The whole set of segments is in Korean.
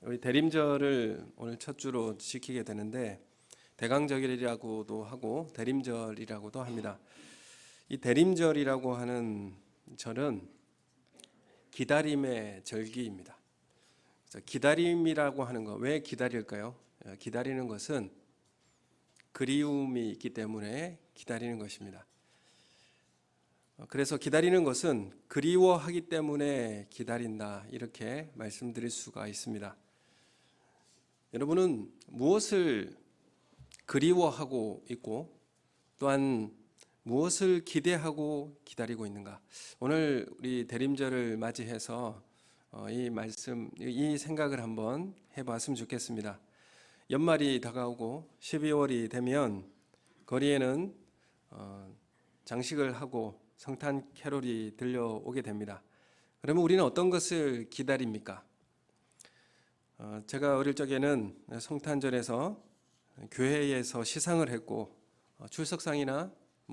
우리 대림절을 오늘 첫 주로 지키게 되는데 대강절이라고도 하고 대림절이라고도 합니다. 이 대림절이라고 하는 절은 기다림의 절기입니다. 그래서 기다림이라고 하는 거, 왜 기다릴까요? 기다리는 것은 그리움이 있기 때문에 기다리는 것입니다. 그래서 기다리는 것은 그리워하기 때문에 기다린다, 이렇게 말씀드릴 수가 있습니다. 여러분은 무엇을 그리워하고 있고 또한 무엇을 기대하고 기다리고 있는가? 오늘 우리 대림절을 맞이해서 이 생각을 한번 해봤으면 좋겠습니다. 연말이 다가오고 12월이 되면 거리에는 장식을 하고 성탄 캐롤이 들려오게 됩니다. 그러면 우리는 어떤 것을 기다립니까? 제가 어릴 적에는 성탄절에서 교회에서 시상을 했고 출석상이나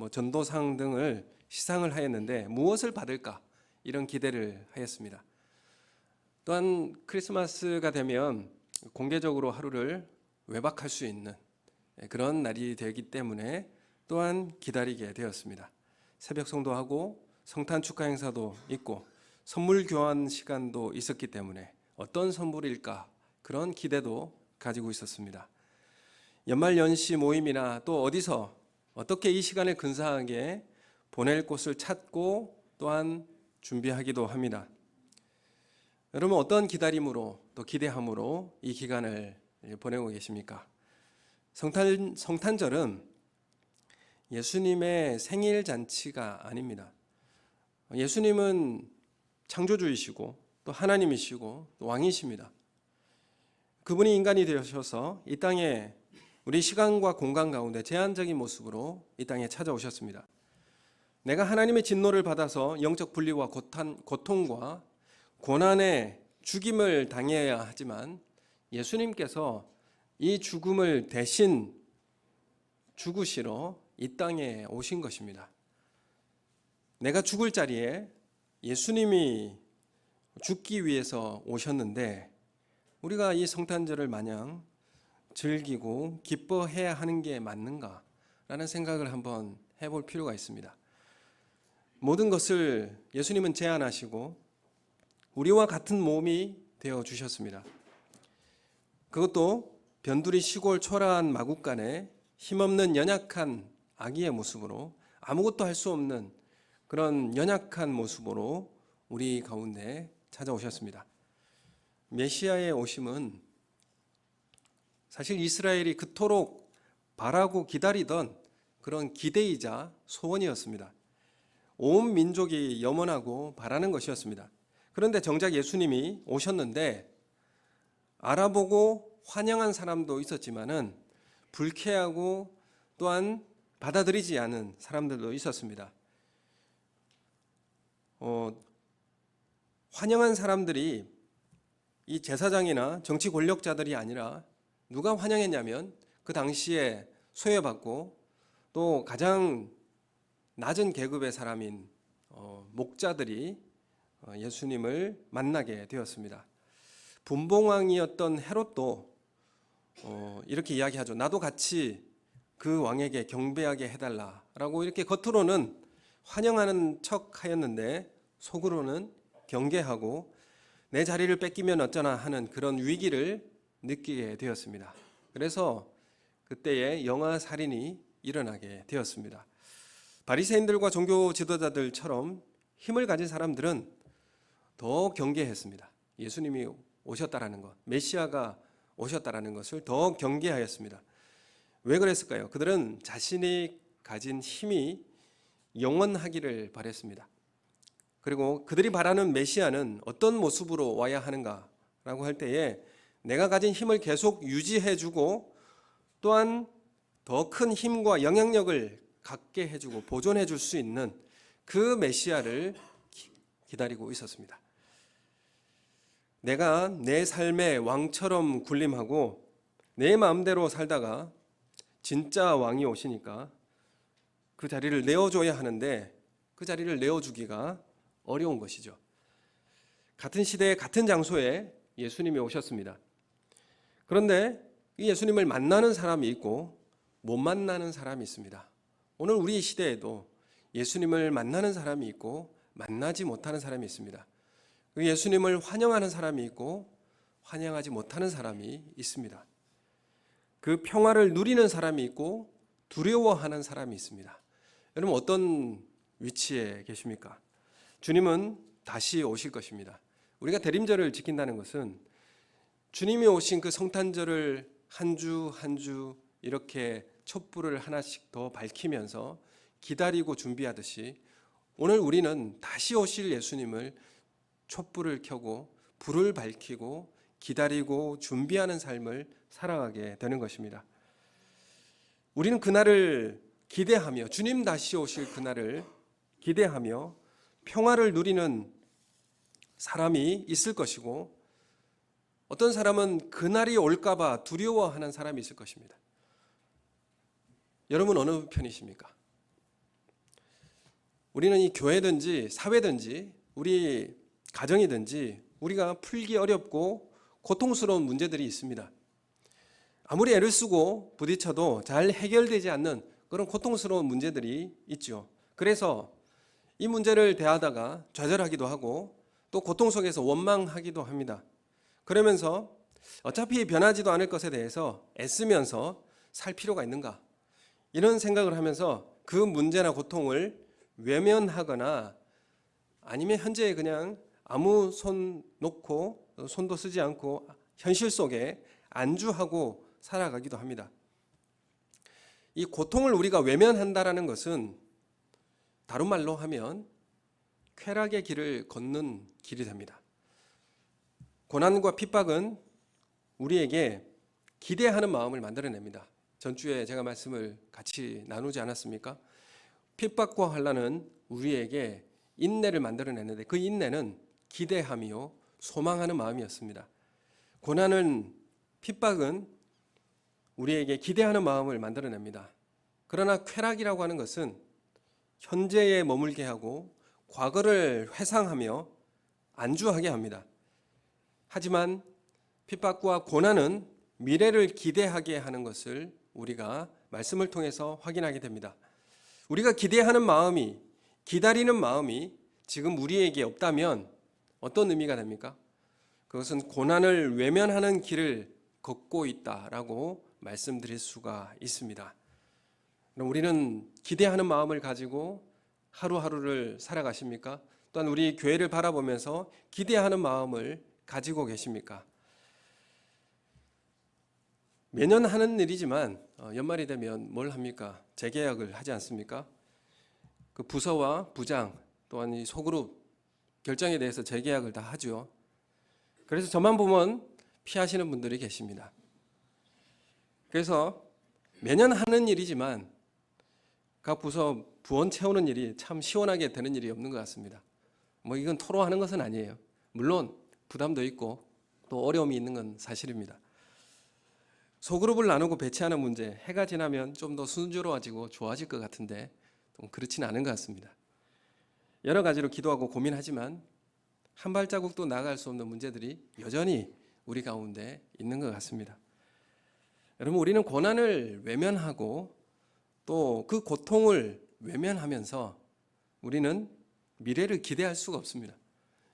전도상 등을 시상을 하였는데 무엇을 받을까? 이런 기대를 하였습니다. 또한 크리스마스가 되면 공개적으로 하루를 외박할 수 있는 그런 날이 되기 때문에 또한 기다리게 되었습니다. 새벽 성도하고 성탄 축하 행사도 있고 선물 교환 시간도 있었기 때문에 어떤 선물일까? 그런 기대도 가지고 있었습니다. 연말 연시 모임이나 또 어디서 어떻게 이 시간을 근사하게 보낼 곳을 찾고 또한 준비하기도 합니다. 여러분 어떤 기다림으로 또 기대함으로 이 기간을 보내고 계십니까? 성탄절은 예수님의 생일 잔치가 아닙니다. 예수님은 창조주이시고 또 하나님이시고 또 왕이십니다. 그분이 인간이 되셔서 이 땅에 우리 시간과 공간 가운데 제한적인 모습으로 이 땅에 찾아오셨습니다. 내가 하나님의 진노를 받아서 영적 분리와 고통과 고난의 죽임을 당해야 하지만 예수님께서 이 죽음을 대신 죽으시러 이 땅에 오신 것입니다. 내가 죽을 자리에 예수님이 죽기 위해서 오셨는데 우리가 이 성탄절을 마냥 즐기고 기뻐해야 하는 게 맞는가라는 생각을 한번 해볼 필요가 있습니다. 모든 것을 예수님은 제한하시고 우리와 같은 몸이 되어 주셨습니다. 그것도 변두리 시골 초라한 마국간에 힘없는 연약한 아기의 모습으로 아무것도 할 수 없는 그런 연약한 모습으로 우리 가운데 찾아오셨습니다. 메시아의 오심은 사실 이스라엘이 그토록 바라고 기다리던 그런 기대이자 소원이었습니다. 온 민족이 염원하고 바라는 것이었습니다. 그런데 정작 예수님이 오셨는데 알아보고 환영한 사람도 있었지만은 불쾌하고 또한 받아들이지 않은 사람들도 있었습니다. 환영한 사람들이 이 제사장이나 정치 권력자들이 아니라 누가 환영했냐면 그 당시에 소외받고 또 가장 낮은 계급의 사람인 목자들이 예수님을 만나게 되었습니다. 분봉왕이었던 헤롯도 이렇게 이야기하죠. 나도 같이 그 왕에게 경배하게 해달라라고 이렇게 겉으로는 환영하는 척 하였는데 속으로는 경계하고 내 자리를 뺏기면 어쩌나 하는 그런 위기를 느끼게 되었습니다. 그래서 그때에 영아살인이 일어나게 되었습니다. 바리새인들과 종교 지도자들처럼 힘을 가진 사람들은 더 경계했습니다. 예수님이 오셨다라는 것, 메시아가 오셨다라는 것을 더 경계하였습니다. 왜 그랬을까요? 그들은 자신이 가진 힘이 영원하기를 바랬습니다. 그리고 그들이 바라는 메시아는 어떤 모습으로 와야 하는가라고 할 때에 내가 가진 힘을 계속 유지해주고 또한 더 큰 힘과 영향력을 갖게 해주고 보존해줄 수 있는 그 메시아를 기다리고 있었습니다. 내가 내 삶의 왕처럼 군림하고 내 마음대로 살다가 진짜 왕이 오시니까 그 자리를 내어줘야 하는데 그 자리를 내어주기가 어려운 것이죠. 같은 시대에 같은 장소에 예수님이 오셨습니다. 그런데 이 예수님을 만나는 사람이 있고 못 만나는 사람이 있습니다. 오늘 우리 시대에도 예수님을 만나는 사람이 있고 만나지 못하는 사람이 있습니다. 그 예수님을 환영하는 사람이 있고 환영하지 못하는 사람이 있습니다. 그 평화를 누리는 사람이 있고 두려워하는 사람이 있습니다. 여러분 어떤 위치에 계십니까? 주님은 다시 오실 것입니다. 우리가 대림절을 지킨다는 것은 주님이 오신 그 성탄절을 한 주 한 주 이렇게 촛불을 하나씩 더 밝히면서 기다리고 준비하듯이 오늘 우리는 다시 오실 예수님을 촛불을 켜고 불을 밝히고 기다리고 준비하는 삶을 살아가게 되는 것입니다. 우리는 그날을 기대하며 주님 다시 오실 그날을 기대하며 평화를 누리는 사람이 있을 것이고 어떤 사람은 그날이 올까봐 두려워하는 사람이 있을 것입니다. 여러분 어느 편이십니까? 우리는 이 교회든지 사회든지 우리 가정이든지 우리가 풀기 어렵고 고통스러운 문제들이 있습니다. 아무리 애를 쓰고 부딪혀도 잘 해결되지 않는 그런 고통스러운 문제들이 있죠. 그래서 이 문제를 대하다가 좌절하기도 하고 또 고통 속에서 원망하기도 합니다. 그러면서 어차피 변하지도 않을 것에 대해서 애쓰면서 살 필요가 있는가? 이런 생각을 하면서 그 문제나 고통을 외면하거나 아니면 현재 그냥 아무 손 놓고 손도 쓰지 않고 현실 속에 안주하고 살아가기도 합니다. 이 고통을 우리가 외면한다라는 것은 다른 말로 하면 쾌락의 길을 걷는 길이 됩니다. 고난과 핍박은 우리에게 기대하는 마음을 만들어냅니다. 전주에 제가 말씀을 같이 나누지 않았습니까? 핍박과 환난은 우리에게 인내를 만들어내는데 그 인내는 기대하며 소망하는 마음이었습니다. 고난은 핍박은 우리에게 기대하는 마음을 만들어냅니다. 그러나 쾌락이라고 하는 것은 현재에 머물게 하고 과거를 회상하며 안주하게 합니다. 하지만 핍박과 고난은 미래를 기대하게 하는 것을 우리가 말씀을 통해서 확인하게 됩니다. 우리가 기대하는 마음이, 기다리는 마음이 지금 우리에게 없다면 어떤 의미가 됩니까? 그것은 고난을 외면하는 길을 걷고 있다라고 말씀드릴 수가 있습니다. 그럼 우리는 기대하는 마음을 가지고 하루하루를 살아가십니까? 또한 우리 교회를 바라보면서 기대하는 마음을 가지고 계십니까? 매년 하는 일이지만 연말이 되면 뭘 합니까? 재계약을 하지 않습니까? 그 부서와 부장 또한 이 소그룹 결정에 대해서 재계약을 다 하죠. 그래서 저만 보면 피하시는 분들이 계십니다. 그래서 매년 하는 일이지만 각 부서 부원 채우는 일이 참 시원하게 되는 일이 없는 것 같습니다. 뭐 이건 토로하는 것은 아니에요. 물론 부담도 있고 또 어려움이 있는 건 사실입니다. 소그룹을 나누고 배치하는 문제, 해가 지나면 좀 더 순조로워지고 좋아질 것 같은데 좀 그렇지는 않은 것 같습니다. 여러 가지로 기도하고 고민하지만 한 발자국도 나아갈 수 없는 문제들이 여전히 우리 가운데 있는 것 같습니다. 여러분 우리는 고난을 외면하고 또 그 고통을 외면하면서 우리는 미래를 기대할 수가 없습니다.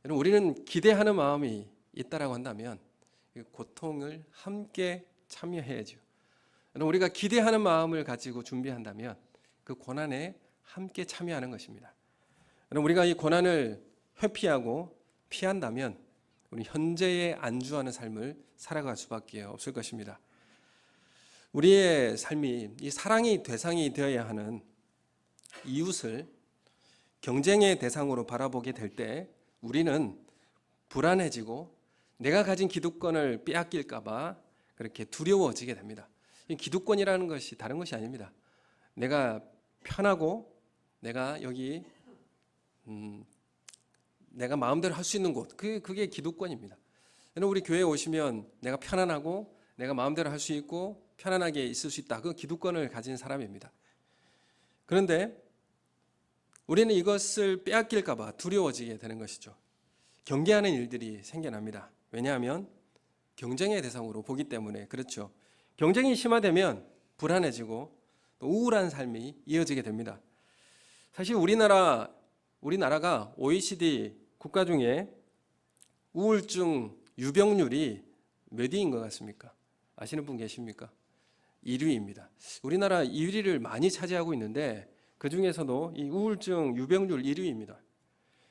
여러분 우리는 기대하는 마음이 있다라고 한다면 고통을 함께 참여해야죠. 여러분 우리가 기대하는 마음을 가지고 준비한다면 그 고난에 함께 참여하는 것입니다. 여러분 우리가 이 고난을 회피하고 피한다면 우리 현재에 안주하는 삶을 살아갈 수밖에 없을 것입니다. 우리의 삶이 이 사랑의 대상이 되어야 하는 이웃을 경쟁의 대상으로 바라보게 될 때 우리는 불안해지고 내가 가진 기득권을 빼앗길까 봐 그렇게 두려워지게 됩니다. 이 기득권이라는 것이 다른 것이 아닙니다. 내가 편하고 내가 여기 내가 마음대로 할 수 있는 곳, 그게 기득권입니다. 여러분 우리 교회에 오시면 내가 편안하고 내가 마음대로 할 수 있고 편안하게 있을 수 있다. 그 기득권을 가진 사람입니다. 그런데 우리는 이것을 빼앗길까 봐 두려워지게 되는 것이죠. 경계하는 일들이 생겨납니다. 왜냐하면 경쟁의 대상으로 보기 때문에 그렇죠. 경쟁이 심화되면 불안해지고 또 우울한 삶이 이어지게 됩니다. 사실 우리나라가 OECD 국가 중에 우울증 유병률이 몇 위인 것 같습니까? 아시는 분 계십니까? 1위입니다. 우리나라 1위를 많이 차지하고 있는데 그 중에서도 이 우울증 유병률 1위입니다.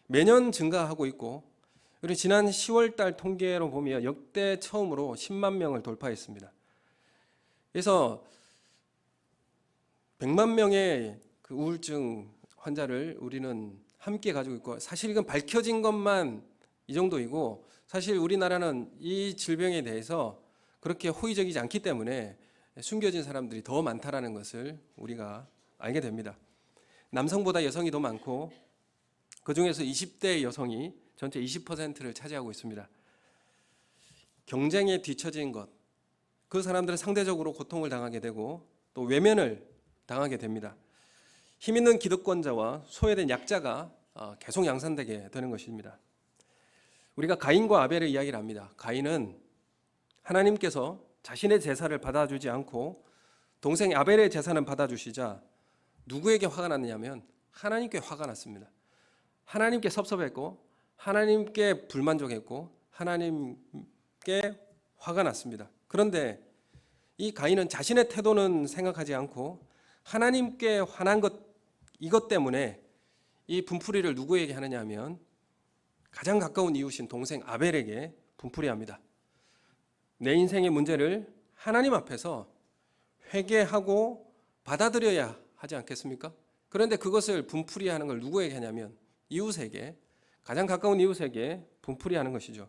매년 증가하고 있고, 그리고 지난 10월 달 통계로 보면 역대 처음으로 10만 명을 돌파했습니다. 그래서 100만 명의 그 우울증 환자를 우리는 함께 가지고 있고, 사실 이건 밝혀진 것만 이 정도이고, 사실 우리나라는 이 질병에 대해서 그렇게 호의적이지 않기 때문에 숨겨진 사람들이 더 많다라는 것을 우리가 알게 됩니다. 남성보다 여성이 더 많고, 그 중에서 20대 여성이 전체 20%를 차지하고 있습니다. 경쟁에 뒤처진 것, 그 사람들은 상대적으로 고통을 당하게 되고 또 외면을 당하게 됩니다. 힘 있는 기득권자와 소외된 약자가 계속 양산되게 되는 것입니다. 우리가 가인과 아벨의 이야기를 합니다. 가인은 하나님께서 자신의 제사를 받아주지 않고 동생 아벨의 제사는 받아주시자 누구에게 화가 났냐면 하나님께 화가 났습니다. 하나님께 섭섭했고 하나님께 불만족했고 하나님께 화가 났습니다. 그런데 이 가인은 자신의 태도는 생각하지 않고 하나님께 화난 것, 이것 때문에 이 분풀이를 누구에게 하느냐 하면 가장 가까운 이웃인 동생 아벨에게 분풀이합니다. 내 인생의 문제를 하나님 앞에서 회개하고 받아들여야 하지 않겠습니까? 그런데 그것을 분풀이하는 걸 누구에게 하냐면 이웃에게, 가장 가까운 이웃에게 분풀이하는 것이죠.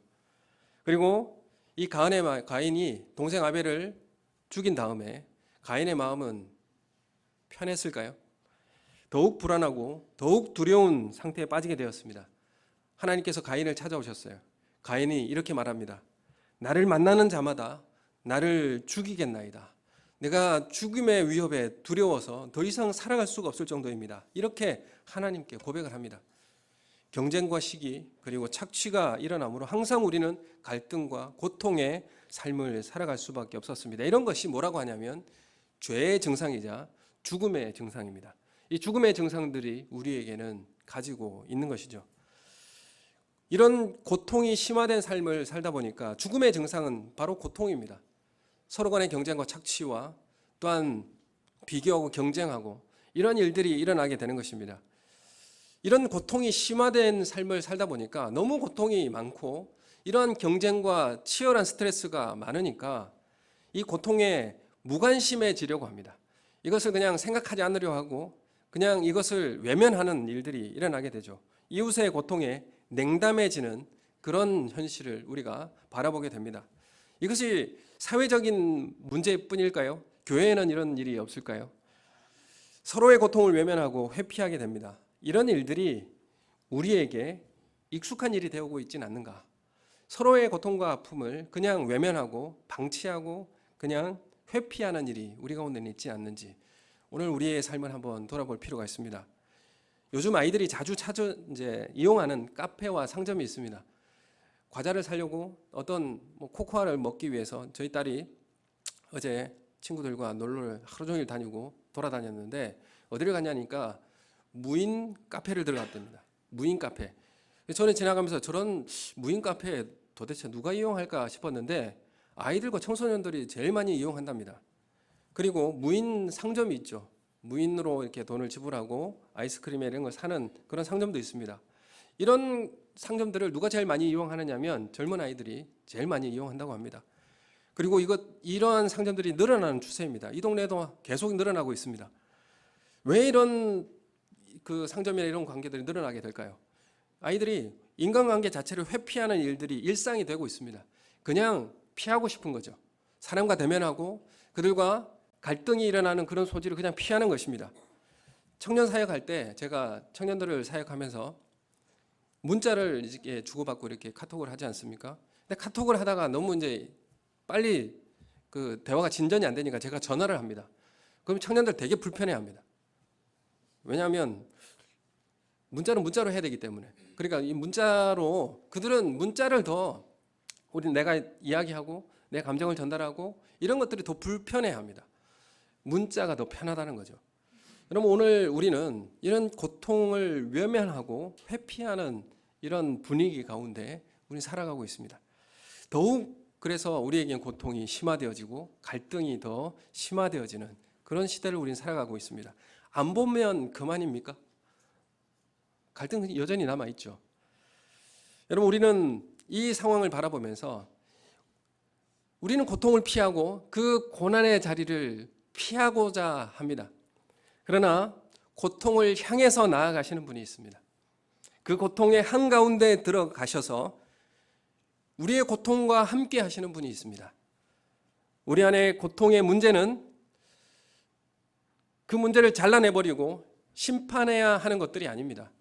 그리고 이 가인이 동생 아벨을 죽인 다음에 가인의 마음은 편했을까요? 더욱 불안하고 더욱 두려운 상태에 빠지게 되었습니다. 하나님께서 가인을 찾아오셨어요. 가인이 이렇게 말합니다. 나를 만나는 자마다 나를 죽이겠나이다. 내가 죽음의 위협에 두려워서 더 이상 살아갈 수가 없을 정도입니다. 이렇게 하나님께 고백을 합니다. 경쟁과 시기 그리고 착취가 일어나므로 항상 우리는 갈등과 고통의 삶을 살아갈 수밖에 없었습니다. 이런 것이 뭐라고 하냐면 죄의 증상이자 죽음의 증상입니다. 이 죽음의 증상들이 우리에게는 가지고 있는 것이죠. 이런 고통이 심화된 삶을 살다 보니까 죽음의 증상은 바로 고통입니다. 서로 간의 경쟁과 착취와 또한 비교하고 경쟁하고 이런 일들이 일어나게 되는 것입니다. 이런 고통이 심화된 삶을 살다 보니까 너무 고통이 많고 이러한 경쟁과 치열한 스트레스가 많으니까 이 고통에 무관심해지려고 합니다. 이것을 그냥 생각하지 않으려 하고 그냥 이것을 외면하는 일들이 일어나게 되죠. 이웃의 고통에 냉담해지는 그런 현실을 우리가 바라보게 됩니다. 이것이 사회적인 문제뿐일까요? 교회에는 이런 일이 없을까요? 서로의 고통을 외면하고 회피하게 됩니다. 이런 일들이 우리에게 익숙한 일이 되고 있지는 않는가? 서로의 고통과 아픔을 그냥 외면하고 방치하고 그냥 회피하는 일이 우리 가운데는 있지 않는지 오늘 우리의 삶을 한번 돌아볼 필요가 있습니다. 요즘 아이들이 자주 이용하는 카페와 상점이 있습니다. 과자를 사려고 어떤 코코아를 먹기 위해서 저희 딸이 어제 친구들과 놀러를 하루 종일 다니고 돌아다녔는데 어디를 갔냐니까 무인 카페를 들어갔답니다. 무인 카페. 저는 지나가면서 저런 무인 카페 도대체 누가 이용할까 싶었는데 아이들과 청소년들이 제일 많이 이용한답니다. 그리고 무인 상점이 있죠. 무인으로 이렇게 돈을 지불하고 아이스크림 이런 걸 사는 그런 상점도 있습니다. 이런 상점들을 누가 제일 많이 이용하느냐면 젊은 아이들이 제일 많이 이용한다고 합니다. 그리고 이러한 상점들이 늘어나는 추세입니다. 이 동네에도 계속 늘어나고 있습니다. 왜 이런 그 상점이나 이런 관계들이 늘어나게 될까요? 아이들이 인간관계 자체를 회피하는 일들이 일상이 되고 있습니다. 그냥 피하고 싶은 거죠. 사람과 대면하고 그들과 갈등이 일어나는 그런 소지를 그냥 피하는 것입니다. 청년 사역할 때 제가 청년들을 사역하면서 문자를 이렇게 주고받고 이렇게 카톡을 하지 않습니까? 근데 카톡을 하다가 너무 이제 빨리 그 대화가 진전이 안 되니까 제가 전화를 합니다. 그럼 청년들 되게 불편해합니다. 왜냐하면 문자로 해야 되기 때문에. 그러니까 이 문자로 그들은 문자를 더 우리 내가 이야기하고 내 감정을 전달하고 이런 것들이 더 불편해합니다. 문자가 더 편하다는 거죠. 여러분, 오늘 우리는 이런 고통을 외면하고 회피하는 이런 분위기 가운데 우리는 살아가고 있습니다. 더욱 그래서 우리에겐 고통이 심화되어지고 갈등이 더 심화되어지는 그런 시대를 우리는 살아가고 있습니다. 안 보면 그만입니까? 갈등은 여전히 남아있죠. 여러분, 우리는 이 상황을 바라보면서 우리는 고통을 피하고 그 고난의 자리를 피하고자 합니다. 그러나 고통을 향해서 나아가시는 분이 있습니다. 그 고통의 한가운데 들어가셔서 우리의 고통과 함께 하시는 분이 있습니다. 우리 안에 고통의 문제는 그 문제를 잘라내버리고 심판해야 하는 것들이 아닙니다.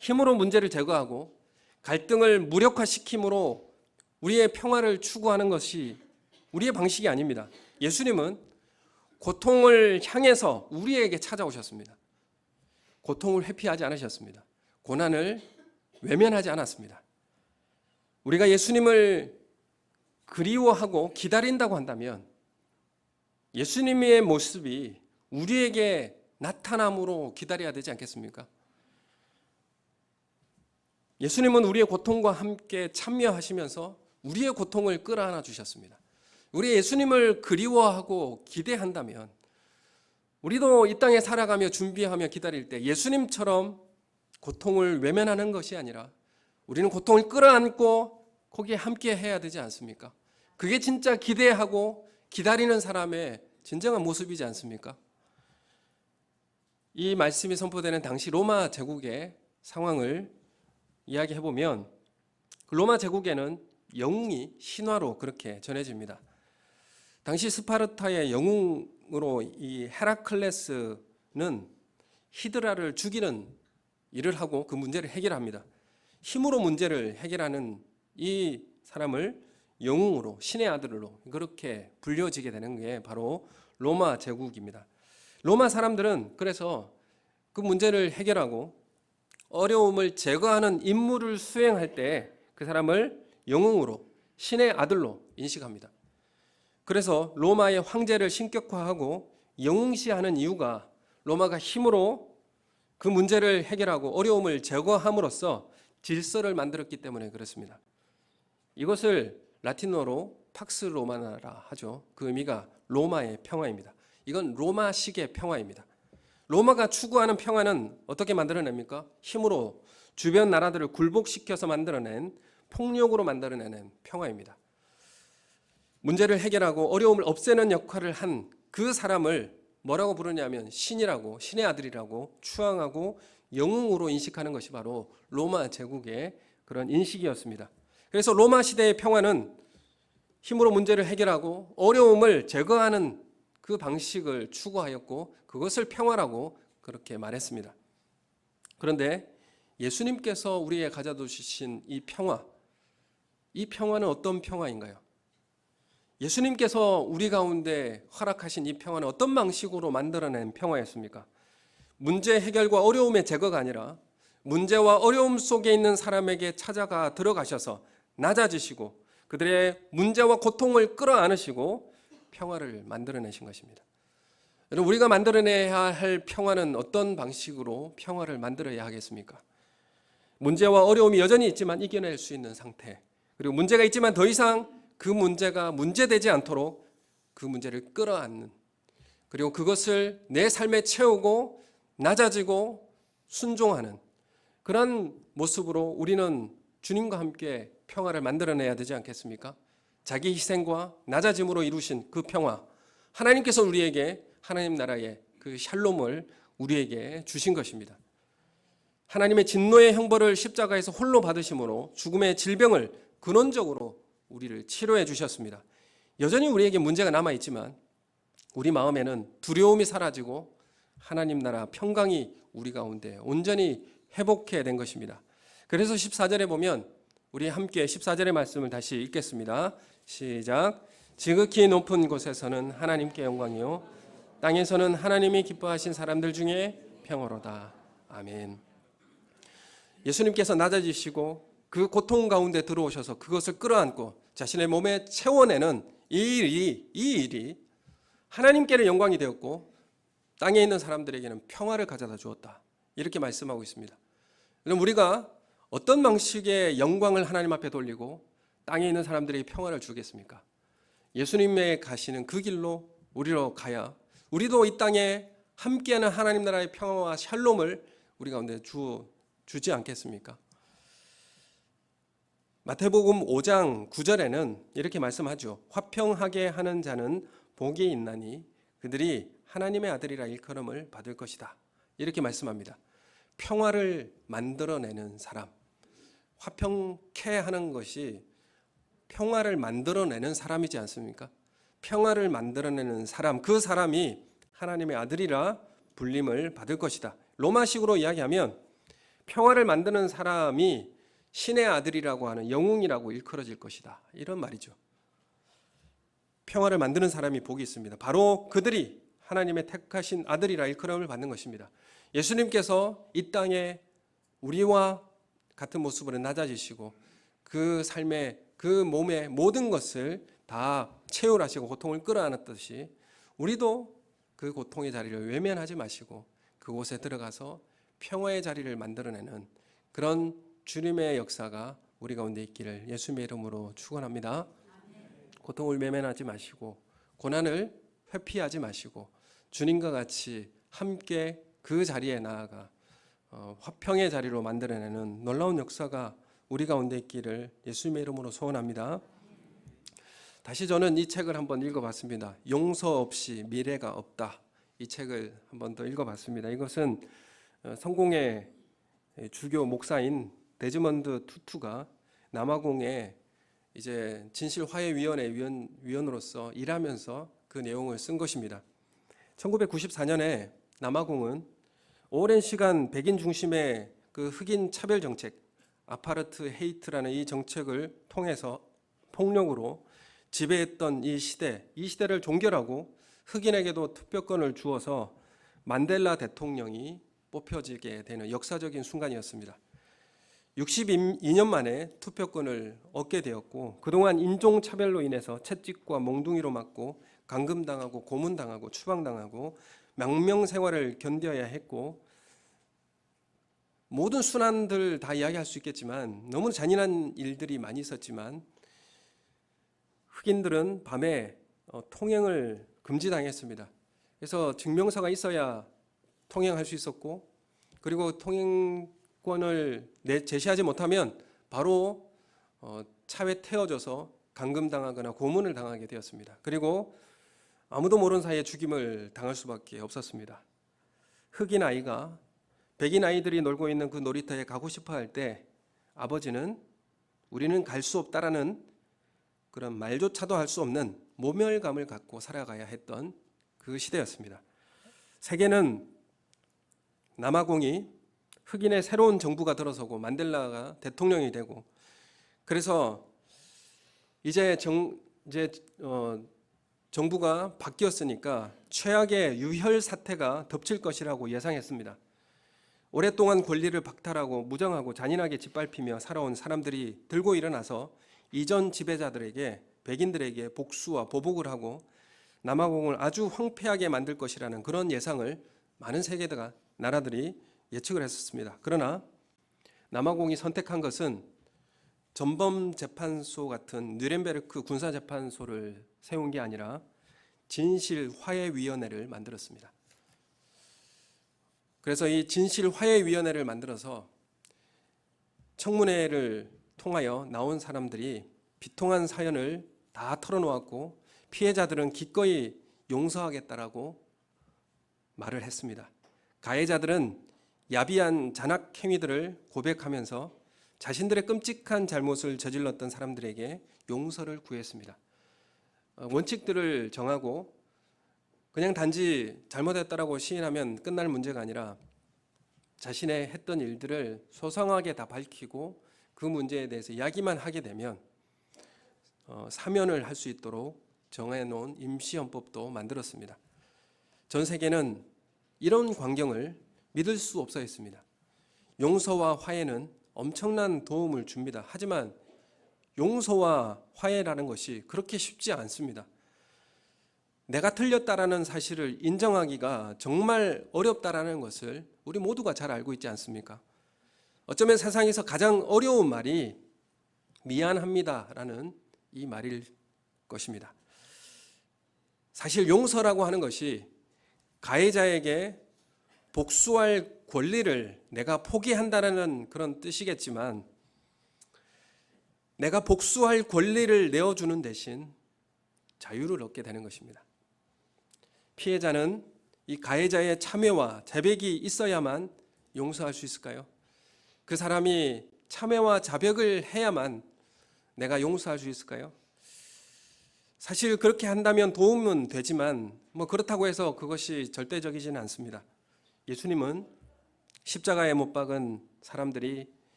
힘으로 문제를 제거하고 갈등을 무력화시킴으로 우리의 평화를 추구하는 것이 우리의 방식이 아닙니다. 예수님은 고통을 향해서 우리에게 찾아오셨습니다. 고통을 회피하지 않으셨습니다. 고난을 외면하지 않았습니다. 우리가 예수님을 그리워하고 기다린다고 한다면 예수님의 모습이 우리에게 나타남으로 기다려야 되지 않겠습니까? 예수님은 우리의 고통과 함께 참여하시면서 우리의 고통을 끌어안아 주셨습니다. 우리 예수님을 그리워하고 기대한다면 우리도 이 땅에 살아가며 준비하며 기다릴 때 예수님처럼 고통을 외면하는 것이 아니라 우리는 고통을 끌어안고 거기에 함께 해야 되지 않습니까? 그게 진짜 기대하고 기다리는 사람의 진정한 모습이지 않습니까? 이 말씀이 선포되는 당시 로마 제국의 상황을 이야기해보면 로마 제국에는 영웅이 신화로 그렇게 전해집니다. 당시 스파르타의 영웅으로 이 헤라클레스는 히드라를 죽이는 일을 하고 그 문제를 해결합니다. 힘으로 문제를 해결하는 이 사람을 영웅으로, 신의 아들로 그렇게 불려지게 되는 게 바로 로마 제국입니다. 로마 사람들은 그래서 그 문제를 해결하고 어려움을 제거하는 임무를 수행할 때 그 사람을 영웅으로, 신의 아들로 인식합니다. 그래서 로마의 황제를 신격화하고 영웅시하는 이유가 로마가 힘으로 그 문제를 해결하고 어려움을 제거함으로써 질서를 만들었기 때문에 그렇습니다. 이것을 라틴어로 팍스 로마나라 하죠. 그 의미가 로마의 평화입니다. 이건 로마식의 평화입니다. 로마가 추구하는 평화는 어떻게 만들어냅니까? 힘으로 주변 나라들을 굴복시켜서 만들어낸 폭력으로 만들어내는 평화입니다. 문제를 해결하고 어려움을 없애는 역할을 한 그 사람을 뭐라고 부르냐면 신이라고, 신의 아들이라고 추앙하고 영웅으로 인식하는 것이 바로 로마 제국의 그런 인식이었습니다. 그래서 로마 시대의 평화는 힘으로 문제를 해결하고 어려움을 제거하는 그 방식을 추구하였고 그것을 평화라고 그렇게 말했습니다. 그런데 예수님께서 우리에게 가져다 주신 이 평화는 어떤 평화인가요? 예수님께서 우리 가운데 허락하신 이 평화는 어떤 방식으로 만들어낸 평화였습니까? 문제 해결과 어려움의 제거가 아니라 문제와 어려움 속에 있는 사람에게 찾아가 들어가셔서 낮아지시고 그들의 문제와 고통을 끌어안으시고 평화를 만들어내신 것입니다. 여러분, 우리가 만들어내야 할 평화는 어떤 방식으로 평화를 만들어야 하겠습니까? 문제와 어려움이 여전히 있지만 이겨낼 수 있는 상태, 그리고 문제가 있지만 더 이상 그 문제가 문제되지 않도록 그 문제를 끌어안는, 그리고 그것을 내 삶에 채우고 낮아지고 순종하는 그런 모습으로 우리는 주님과 함께 평화를 만들어내야 되지 않겠습니까? 자기 희생과 낮아짐으로 이루신 그 평화, 하나님께서 우리에게 하나님 나라의 그 샬롬을 우리에게 주신 것입니다. 하나님의 진노의 형벌을 십자가에서 홀로 받으심으로 죽음의 질병을 근원적으로 우리를 치료해 주셨습니다. 여전히 우리에게 문제가 남아있지만 우리 마음에는 두려움이 사라지고 하나님 나라 평강이 우리 가운데 온전히 회복해 된 것입니다. 그래서 14절에 보면 우리 함께 14절의 말씀을 다시 읽겠습니다. 시작. 지극히 높은 곳에서는 하나님께 영광이요 땅에서는 하나님이 기뻐하신 사람들 중에 평화로다. 아멘. 예수님께서 낮아지시고 그 고통 가운데 들어오셔서 그것을 끌어안고 자신의 몸에 채워내는 이 일이 하나님께는 영광이 되었고 땅에 있는 사람들에게는 평화를 가져다 주었다. 이렇게 말씀하고 있습니다. 그럼 우리가 어떤 방식의 영광을 하나님 앞에 돌리고 땅에 있는 사람들에게 평화를 주겠습니까? 예수님의 가시는 그 길로 우리로 가야 우리도 이 땅에 함께하는 하나님 나라의 평화와 샬롬을 우리 가운데 주지 않겠습니까? 마태복음 5장 9절에는 이렇게 말씀하죠. 화평하게 하는 자는 복이 있나니 그들이 하나님의 아들이라 일컬음을 받을 것이다. 이렇게 말씀합니다. 평화를 만들어내는 사람, 화평케 하는 것이 평화를 만들어내는 사람이지 않습니까? 평화를 만들어내는 사람, 그 사람이 하나님의 아들이라 불림을 받을 것이다. 로마식으로 이야기하면 평화를 만드는 사람이 신의 아들이라고 하는 영웅이라고 일컬어질 것이다. 이런 말이죠. 평화를 만드는 사람이 복이 있습니다. 바로 그들이 하나님의 택하신 아들이라 일컬음을 받는 것입니다. 예수님께서 이 땅에 우리와 같은 모습으로 낮아지시고 그 삶의 그 몸의 모든 것을 다 채울하시고 고통을 끌어안았듯이 우리도 그 고통의 자리를 외면하지 마시고 그곳에 들어가서 평화의 자리를 만들어내는 그런 주님의 역사가 우리 가운데 있기를 예수님의 이름으로 축원합니다. 고통을 외면하지 마시고 고난을 회피하지 마시고 주님과 같이 함께 그 자리에 나아가 화평의 자리로 만들어내는 놀라운 역사가 우리 가운데 있기를 예수님의 이름으로 소원합니다. 다시 저는 이 책을 한번 읽어봤습니다. 용서 없이 미래가 없다. 이 책을 한번 더 읽어봤습니다. 이것은 성공의 주교 목사인 데즈먼드 투투가 남아공에 이제 진실화해위원회 위원으로서 일하면서 그 내용을 쓴 것입니다. 1994년에 남아공은 오랜 시간 백인 중심의 그 흑인 차별 정책, 아파르트 헤이트라는 이 정책을 통해서 폭력으로 지배했던 이 시대를 종결하고 흑인에게도 투표권을 주어서 만델라 대통령이 뽑혀지게 되는 역사적인 순간이었습니다. 62년 만에 투표권을 얻게 되었고 그동안 인종차별로 인해서 채찍과 몽둥이로 맞고 감금당하고 고문당하고 추방당하고 망명생활을 견뎌야 했고 모든 순환들 다 이야기할 수 있겠지만 너무 잔인한 일들이 많이 있었지만 흑인들은 밤에 통행을 금지당했습니다. 그래서 증명서가 있어야 통행할 수 있었고 그리고 통행권을 제시하지 못하면 바로 차에 태워져서 감금당하거나 고문을 당하게 되었습니다. 그리고 아무도 모르는 사이에 죽임을 당할 수밖에 없었습니다. 흑인 아이가 백인 아이들이 놀고 있는 그 놀이터에 가고 싶어 할 때 아버지는 우리는 갈 수 없다라는 그런 말조차도 할 수 없는 모멸감을 갖고 살아가야 했던 그 시대였습니다. 세계는 남아공이 흑인의 새로운 정부가 들어서고 만델라가 대통령이 되고 그래서 이제 정부가 바뀌었으니까 최악의 유혈 사태가 덮칠 것이라고 예상했습니다. 오랫동안 권리를 박탈하고 무정하고 잔인하게 짓밟히며 살아온 사람들이 들고 일어나서 이전 지배자들에게 백인들에게 복수와 보복을 하고 남아공을 아주 황폐하게 만들 것이라는 그런 예상을 많은 세계 나라들이 예측을 했었습니다. 그러나 남아공이 선택한 것은 전범재판소 같은 뉘렌베르크 군사재판소를 세운 게 아니라 진실화해위원회를 만들었습니다. 그래서 이 진실화해위원회를 만들어서 청문회를 통하여 나온 사람들이 비통한 사연을 다 털어놓았고 피해자들은 기꺼이 용서하겠다라고 말을 했습니다. 가해자들은 야비한 잔악 행위들을 고백하면서 자신들의 끔찍한 잘못을 저질렀던 사람들에게 용서를 구했습니다. 원칙들을 정하고 그냥 단지 잘못했다라고 시인하면 끝날 문제가 아니라 자신의 했던 일들을 소상하게 다 밝히고 그 문제에 대해서 이야기만 하게 되면 사면을 할 수 있도록 정해놓은 임시헌법도 만들었습니다. 전 세계는 이런 광경을 믿을 수 없어 했습니다. 용서와 화해는 엄청난 도움을 줍니다. 하지만 용서와 화해라는 것이 그렇게 쉽지 않습니다. 내가 틀렸다라는 사실을 인정하기가 정말 어렵다라는 것을 우리 모두가 잘 알고 있지 않습니까? 어쩌면 세상에서 가장 어려운 말이 미안합니다라는 이 말일 것입니다. 사실 용서라고 하는 것이 가해자에게 복수할 권리를 내가 포기한다는 그런 뜻이겠지만, 내가 복수할 권리를 내어주는 대신 자유를 얻게 되는 것입니다. 피해자는 이 가해자의 참회와 자백이 있어야만 용서할 수 있을까요? 그 사람이 참회와 자백을 해야만 내가 용서할 수 있을까요? 사실 그렇게 한다면 도움은 되지만 그렇다고 해서 그것이 절대적이지는 않습니다. 예수님은 십자가에 못 박은 사람들이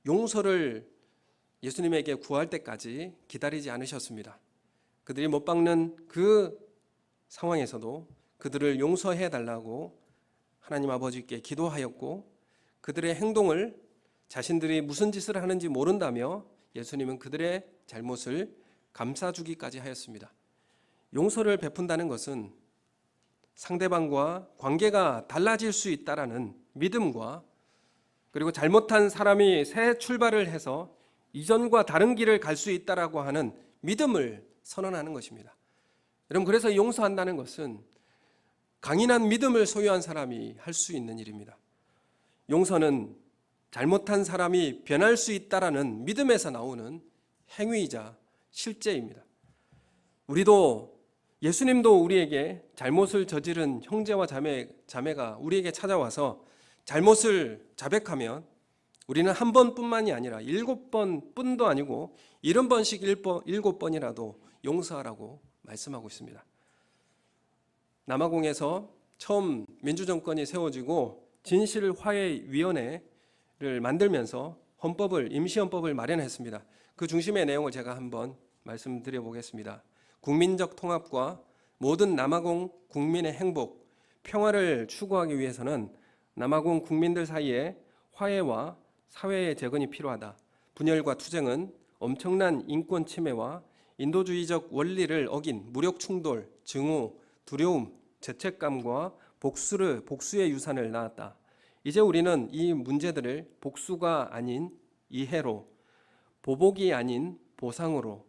용서를 예수님에게 구할 때까지 기다리지 않으셨습니다. 그들이 못 박는 그 상황에서도 그들을 용서해 달라고 하나님 아버지께 기도하였고, 그들의 행동을 자신들이 무슨 짓을 하는지 모른다며 예수님은 그들의 잘못을 감싸주기까지 하였습니다. 용서를 베푼다는 것은 상대방과 관계가 달라질 수 있다라는 믿음과, 그리고 잘못한 사람이 새 출발을 해서 이전과 다른 길을 갈 수 있다라고 하는 믿음을 선언하는 것입니다. 여러분, 그래서 용서한다는 것은 강인한 믿음을 소유한 사람이 할 수 있는 일입니다. 용서는 잘못한 사람이 변할 수 있다라는 믿음에서 나오는 행위이자 실제입니다. 예수님도 우리에게 잘못을 저지른 형제와 자매가 우리에게 찾아와서 잘못을 자백하면 우리는 한 번뿐만이 아니라 7번뿐도 아니고 70번씩 7번이라도 용서하라고 말씀하고 있습니다. 남아공에서 처음 민주정권이 세워지고 진실화해위원회를 만들면서 임시헌법을 마련했습니다. 그 중심의 내용을 제가 한번 말씀드려 보겠습니다. 국민적 통합과 모든 남아공 국민의 행복, 평화를 추구하기 위해서는 남아공 국민들 사이에 화해와 사회의 재건이 필요하다. 분열과 투쟁은 엄청난 인권 침해와 인도주의적 원리를 어긴 무력 충돌, 증오, 두려움, 죄책감과 복수의 유산을 낳았다. 이제 우리는 이 문제들을 복수가 아닌 이해로, 보복이 아닌 보상으로,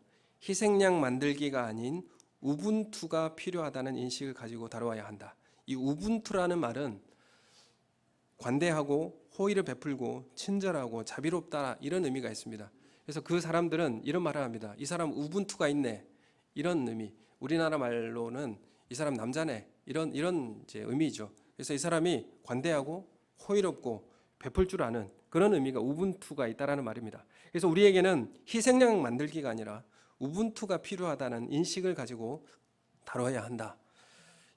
희생양 만들기가 아닌 우분투가 필요하다는 인식을 가지고 다뤄야 한다. 이 우분투라는 말은 관대하고 호의를 베풀고 친절하고 자비롭다, 이런 의미가 있습니다. 그래서 그 사람들은 이런 말을 합니다. 이 사람 우분투가 있네, 이런 의미. 우리나라 말로는 이 사람 남자네, 이런 이제 의미죠. 그래서 이 사람이 관대하고 호의롭고 베풀 줄 아는 그런 의미가 우분투가 있다라는 말입니다. 그래서 우리에게는 희생양 만들기가 아니라 우분투가 필요하다는 인식을 가지고 다뤄야 한다.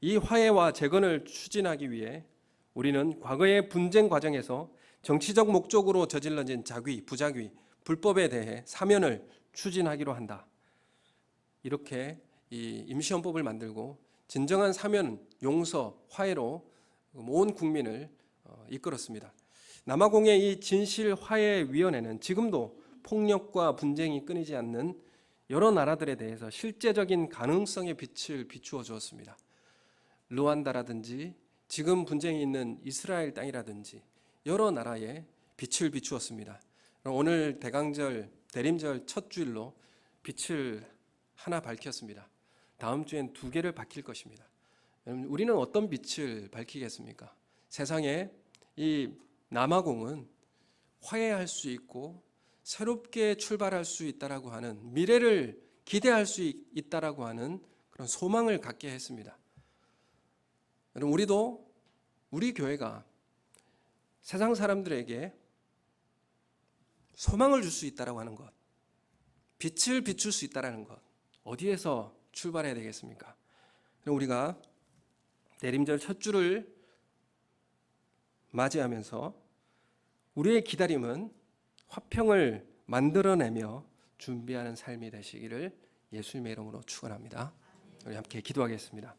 이 화해와 재건을 추진하기 위해 우리는 과거의 분쟁 과정에서 정치적 목적으로 저질러진 자귀, 부자귀, 불법에 대해 사면을 추진하기로 한다. 이렇게 이 임시헌법을 만들고 진정한 사면, 용서, 화해로 온 국민을 이끌었습니다. 남아공의 이 진실화해위원회는 지금도 폭력과 분쟁이 끊이지 않는 여러 나라들에 대해서 실제적인 가능성의 빛을 비추어 주었습니다. 루안다라든지 지금 분쟁이 있는 이스라엘 땅이라든지 여러 나라에 빛을 비추었습니다. 오늘 대림절 첫 주일로 빛을 하나 밝혔습니다. 다음 주엔 2개를 밝힐 것입니다. 우리는 어떤 빛을 밝히겠습니까? 세상에 이 남아공은 화해할 수 있고 새롭게 출발할 수 있다라고 하는, 미래를 기대할 수 있다라고 하는 그런 소망을 갖게 했습니다. 여러분, 우리 교회가 세상 사람들에게 소망을 줄 수 있다라고 하는 것, 빛을 비출 수 있다라는 것, 어디에서 출발해야 되겠습니까? 우리가 대림절 첫 주를 맞이하면서 우리의 기다림은 화평을 만들어내며 준비하는 삶이 되시기를 예수님의 이름으로 축원합니다. 우리 함께 기도하겠습니다.